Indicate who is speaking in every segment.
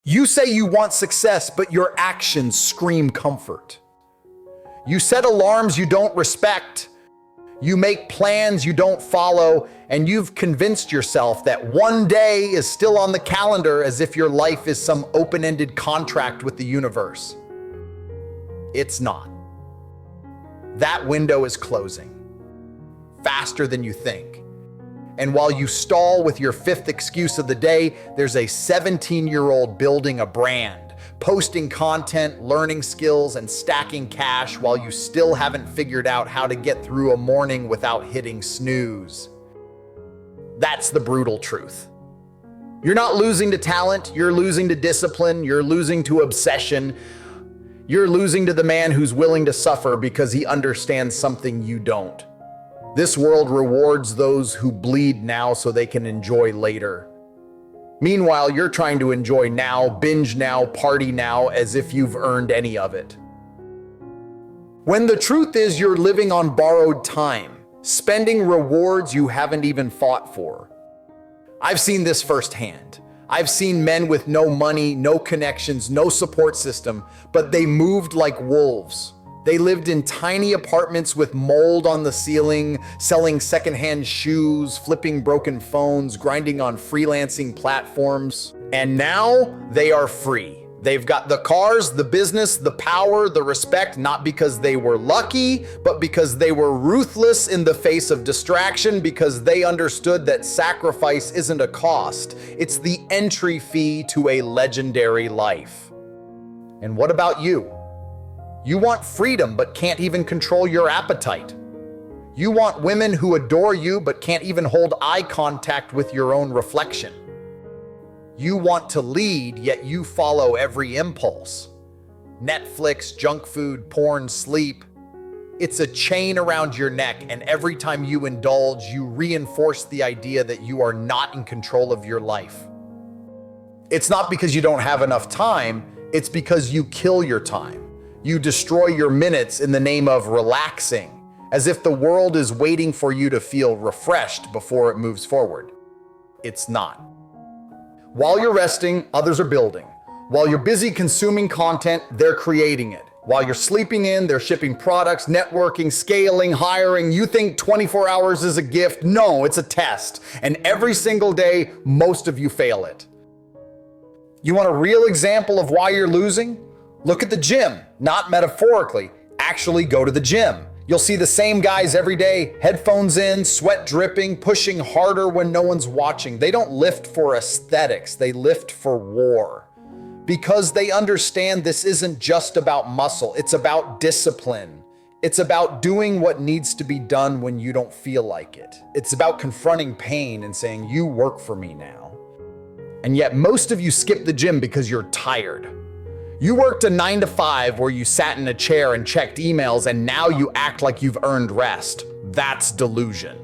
Speaker 1: You say you want success, but your actions scream comfort. You set alarms you don't respect. You make plans you don't follow, and you've convinced yourself that one day is still on the calendar as if your life is some open-ended contract with the universe. It's not. That window is closing faster than you think. And while you stall with your fifth excuse of the day, there's a 17-year-old building a brand, posting content, learning skills, and stacking cash while you still haven't figured out how to get through a morning without hitting snooze. That's the brutal truth. You're not losing to talent, you're losing to discipline, you're losing to obsession. You're losing to the man who's willing to suffer because he understands something you don't. This world rewards those who bleed now so they can enjoy later. Meanwhile, you're trying to enjoy now, binge now, party now, as if you've earned any of it. When the truth is you're living on borrowed time, spending rewards you haven't even fought for. I've seen this firsthand. I've seen men with no money, no connections, no support system, but they moved like wolves. They lived in tiny apartments with mold on the ceiling, selling secondhand shoes, flipping broken phones, grinding on freelancing platforms. And now they are free. They've got the cars, the business, the power, the respect, not because they were lucky, but because they were ruthless in the face of distraction, because they understood that sacrifice isn't a cost. It's the entry fee to a legendary life. And what about you? You want freedom, but can't even control your appetite. You want women who adore you, but can't even hold eye contact with your own reflection. You want to lead, yet you follow every impulse. Netflix, junk food, porn, sleep. It's a chain around your neck, and every time you indulge, you reinforce the idea that you are not in control of your life. It's not because you don't have enough time, it's because you kill your time. You destroy your minutes in the name of relaxing, as if the world is waiting for you to feel refreshed before it moves forward. It's not. While you're resting, others are building. While you're busy consuming content, they're creating it. While you're sleeping in, they're shipping products, networking, scaling, hiring. You think 24 hours is a gift? No, it's a test. And every single day, most of you fail it. You want a real example of why you're losing? Look at the gym, not metaphorically. Actually go to the gym. You'll see the same guys every day, headphones in, sweat dripping, pushing harder when no one's watching. They don't lift for aesthetics, they lift for war. Because they understand this isn't just about muscle, it's about discipline. It's about doing what needs to be done when you don't feel like it. It's about confronting pain and saying, you work for me now. And yet most of you skip the gym because you're tired. You worked a 9 to 5 where you sat in a chair and checked emails, and now you act like you've earned rest. That's delusion.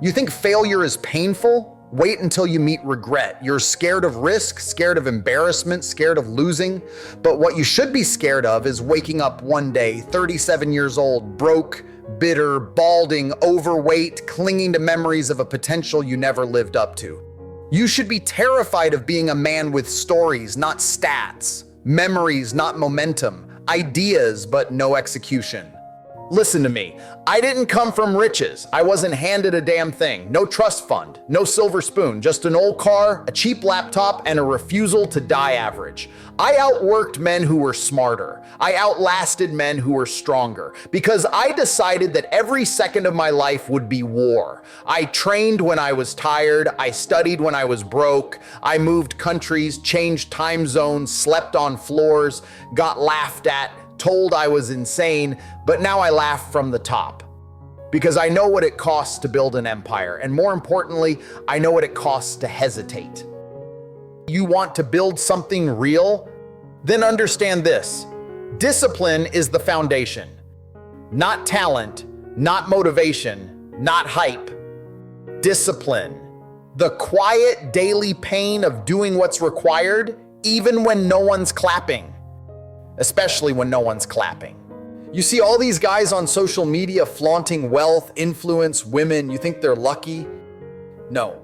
Speaker 1: You think failure is painful? Wait until you meet regret. You're scared of risk, scared of embarrassment, scared of losing. But what you should be scared of is waking up one day, 37 years old, broke, bitter, balding, overweight, clinging to memories of a potential you never lived up to. You should be terrified of being a man with stories, not stats. Memories, not momentum. Ideas, but no execution. Listen to me. I didn't come from riches. I wasn't handed a damn thing. No trust fund, no silver spoon, just an old car, a cheap laptop, and a refusal to die average. I outworked men who were smarter. I outlasted men who were stronger because I decided that every second of my life would be war. I trained when I was tired. I studied when I was broke. I moved countries, changed time zones, slept on floors, got laughed at, told I was insane, but now I laugh from the top. Because I know what it costs to build an empire, and more importantly, I know what it costs to hesitate. You want to build something real? Then understand this. Discipline is the foundation. Not talent, not motivation, not hype. Discipline. The quiet daily pain of doing what's required, even when no one's clapping. Especially when no one's clapping. You see all these guys on social media flaunting wealth, influence, women. You think they're lucky? No,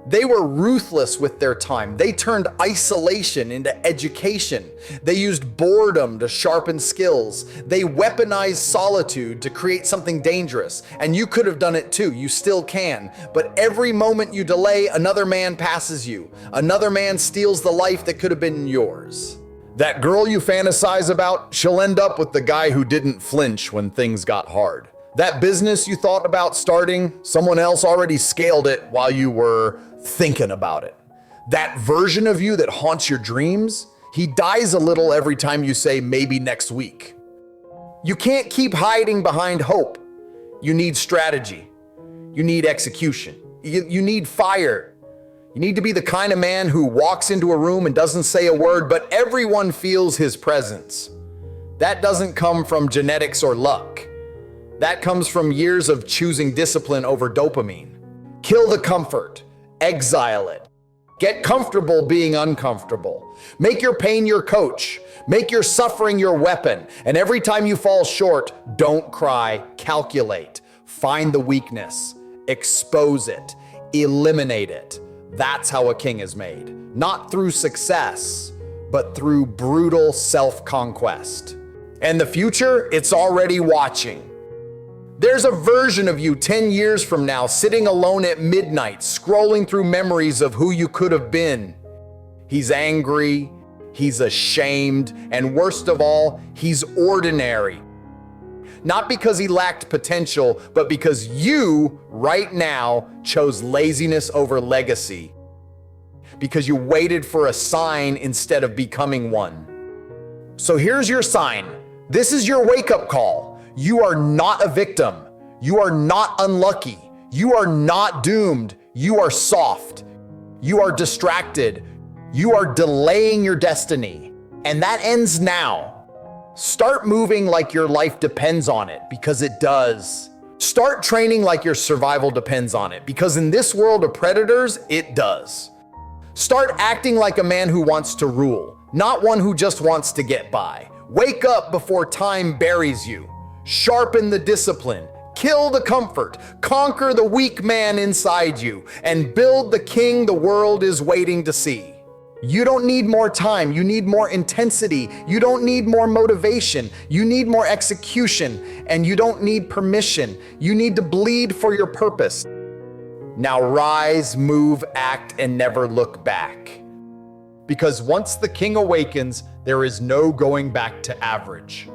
Speaker 1: They were ruthless with their time. They turned isolation into education. They used boredom to sharpen skills. They weaponized solitude to create something dangerous. And you could have done it too. You still can. But every moment you delay, another man passes you. Another man steals the life that could have been yours. That girl you fantasize about, she'll end up with the guy who didn't flinch when things got hard. That business you thought about starting, someone else already scaled it while you were thinking about it. That version of you that haunts your dreams, he dies a little every time you say maybe next week. You can't keep hiding behind hope. You need strategy. You need execution. You need fire. You need to be the kind of man who walks into a room and doesn't say a word, but everyone feels his presence. That doesn't come from genetics or luck. That comes from years of choosing discipline over dopamine. Kill the comfort. Exile it. Get comfortable being uncomfortable. Make your pain your coach. Make your suffering your weapon. And every time you fall short, don't cry. Calculate. Find the weakness. Expose it. Eliminate it. That's how a king is made. Not through success, but through brutal self-conquest. And the future, it's already watching. There's a version of you 10 years from now sitting alone at midnight, scrolling through memories of who you could have been. He's angry, he's ashamed, and worst of all, he's ordinary. Not because he lacked potential, but because you, right now, chose laziness over legacy. Because you waited for a sign instead of becoming one. So here's your sign. This is your wake-up call. You are not a victim. You are not unlucky. You are not doomed. You are soft. You are distracted. You are delaying your destiny. And that ends now. Start moving like your life depends on it, because it does. Start training like your survival depends on it, because in this world of predators, it does. Start acting like a man who wants to rule, not one who just wants to get by. Wake up before time buries you. Sharpen the discipline, kill the comfort, conquer the weak man inside you, and build the king the world is waiting to see. You don't need more time, you need more intensity. You don't need more motivation, you need more execution, and you don't need permission. You need to bleed for your purpose. Now rise, move, act, and never look back. Because once the king awakens, there is no going back to average.